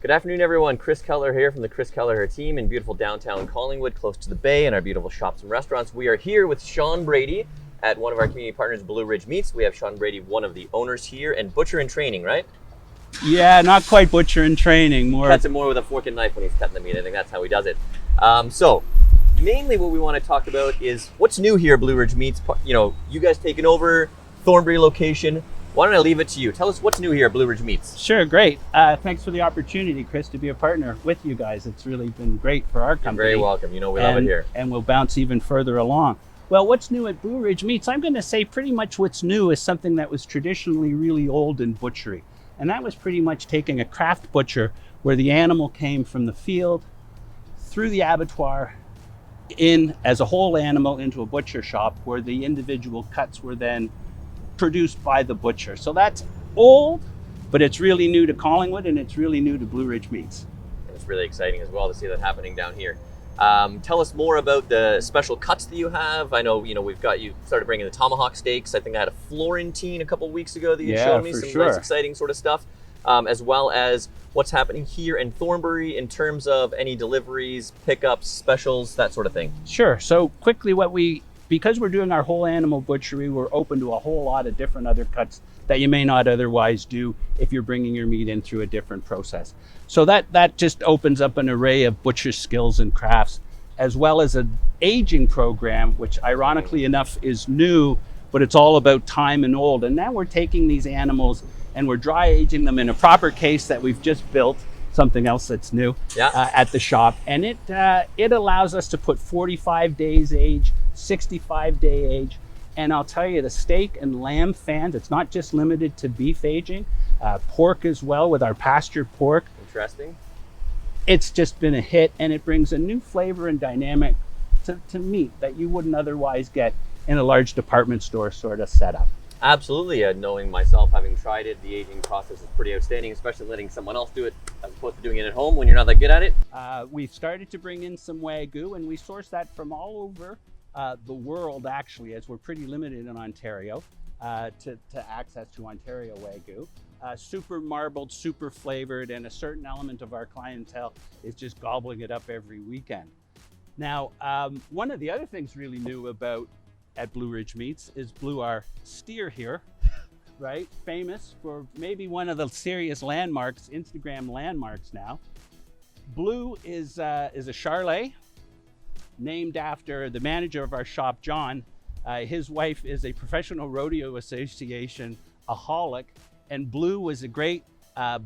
Good afternoon, everyone. Chris Keleher here from the Chris Keleher team in beautiful downtown Collingwood, close to the bay and our beautiful shops and restaurants. We are here with Sean Brady at one of our community partners, Blue Ridge Meats. We have Sean Brady, one of the owners here, and butcher in training, right? Yeah, not quite butcher in training. Cuts it more with a fork and knife when he's cutting the meat. I think that's how he does it. So, mainly what we want to talk about is what's new here at Blue Ridge Meats. You know, you guys taking over Thornbury location. Why don't I leave it to you? Tell us what's new here at Blue Ridge Meats. Sure, great. Thanks for the opportunity, Chris, to be a partner with you guys. It's really been great for our company. You're very welcome. You know we love it here. And we'll bounce even further along. Well, what's new at Blue Ridge Meats? I'm going to say pretty much what's new is something that was traditionally really old in butchery. And that was pretty much taking a craft butcher where the animal came from the field through the abattoir in as a whole animal into a butcher shop where the individual cuts were then produced by the butcher. So that's old, but it's really new to Collingwood and it's really new to Blue Ridge Meats. And it's really exciting as well to see that happening down here. Tell us more about the special cuts that you have. I know, we've got you started bringing the tomahawk steaks. I think I had a Florentine a couple of weeks ago that you showed me. Some nice, exciting sort of stuff, as well as what's happening here in Thornbury in terms of any deliveries, pickups, specials, that sort of thing. Sure. So quickly, because we're doing our whole animal butchery, we're open to a whole lot of different other cuts that you may not otherwise do if you're bringing your meat in through a different process. So that just opens up an array of butcher skills and crafts, as well as an aging program, which ironically enough is new, but it's all about time and old. And now we're taking these animals and we're dry aging them in a proper case that we've just built, something else that's new at the shop. And it allows us to put 45 days age, 65-day age. And I'll tell you, the steak and lamb fans, it's not just limited to beef aging, pork as well with our pastured pork. Interesting. It's just been a hit, and it brings a new flavor and dynamic to meat that you wouldn't otherwise get in a large department store sort of setup. Absolutely. Knowing myself, having tried it, the aging process is pretty outstanding, especially letting someone else do it as opposed to doing it at home when you're not that good at it. We've started to bring in some Wagyu, and we source that from all over the world, actually, as we're pretty limited in Ontario to access to Ontario Wagyu. Super marbled, super flavored, and a certain element of our clientele is just gobbling it up every weekend. Now, one of the other things really new at Blue Ridge Meats is Blue, our steer here, right? Famous for maybe one of the serious landmarks, Instagram landmarks now. Blue is a Charolais named after the manager of our shop, John. His wife is a Professional Rodeo Association aholic, and Blue was a great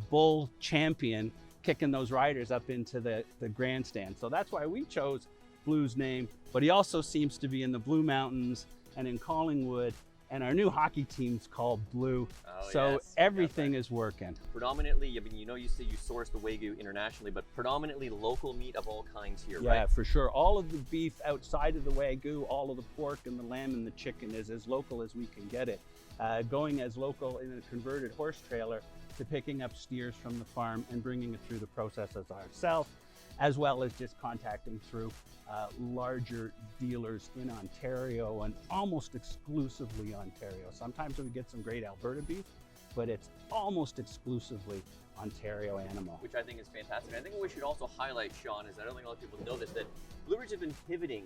bull champion kicking those riders up into the grandstand. So that's why we chose Blue's name, but he also seems to be in the Blue Mountains and in Collingwood, and our new hockey team's called Blue. Everything is working. Predominantly, I mean, you say you source the Wagyu internationally, but predominantly local meat of all kinds here, right? Yeah, for sure. All of the beef outside of the Wagyu, all of the pork and the lamb and the chicken is as local as we can get it. Going as local in a converted horse trailer to picking up steers from the farm and bringing it through the process as ourselves, as well as just contacting through larger dealers in Ontario and almost exclusively Ontario. Sometimes we get some great Alberta beef, but it's almost exclusively Ontario animal. Which I think is fantastic. I think what we should also highlight, Sean, is I don't think a lot of people know this, that Blue Ridge has been pivoting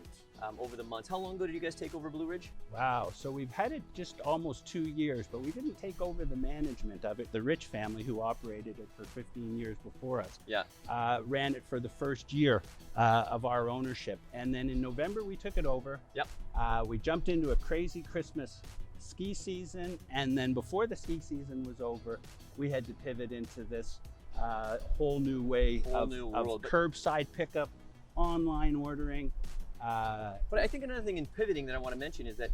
over the months. How long ago did you guys take over Blue Ridge? Wow, so we've had it just almost 2 years, but we didn't take over the management of it. The Rich family, who operated it for 15 years before us, ran it for the first year of our ownership. And then in November, we took it over. We jumped into a crazy Christmas ski season, and then before the ski season was over, we had to pivot into this whole new way of curbside pickup, online ordering. But I think another thing in pivoting that I want to mention is that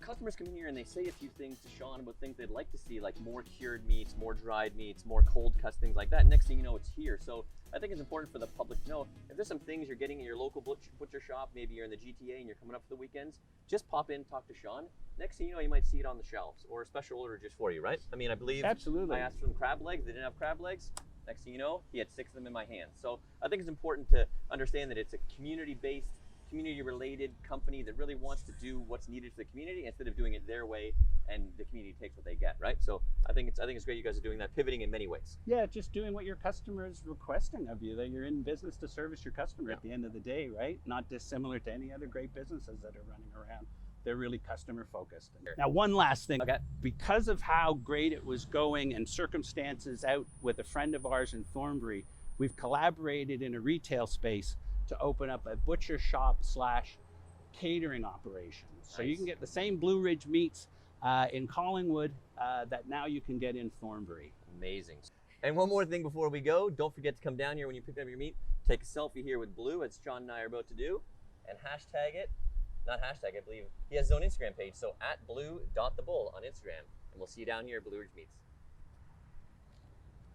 customers come in here and they say a few things to Sean about things they'd like to see, like more cured meats, more dried meats, more cold cuts, things like that. Next thing you know, it's here. So I think it's important for the public to know if there's some things you're getting in your local butcher shop, maybe you're in the GTA and you're coming up for the weekends, just pop in, talk to Sean. Next thing you know, you might see it on the shelves or a special order just for you, right? I mean, I believe absolutely. I asked for some crab legs. They didn't have crab legs. Next thing you know, he had 6 of them in my hand. So I think it's important to understand that it's a community-based community-related company that really wants to do what's needed for the community instead of doing it their way, and the community takes what they get, right? So I think it's great you guys are doing that, pivoting in many ways. Yeah, just doing what your customer is requesting of you. That you're in business to service your customer at the end of the day, right? Not dissimilar to any other great businesses that are running around. They're really customer focused. Now, one last thing. Okay. Because of how great it was going and circumstances out with a friend of ours in Thornbury, we've collaborated in a retail space to open up a butcher shop / catering operation. So you can get the same Blue Ridge meats in Collingwood that now you can get in Thornbury. Amazing. And one more thing before we go, don't forget to come down here when you pick up your meat, take a selfie here with Blue, as John and I are about to do, and hashtag it. Not hashtag, I believe. He has his own Instagram page, so @blue.thebull on Instagram. And we'll see you down here at Blue Ridge Meats.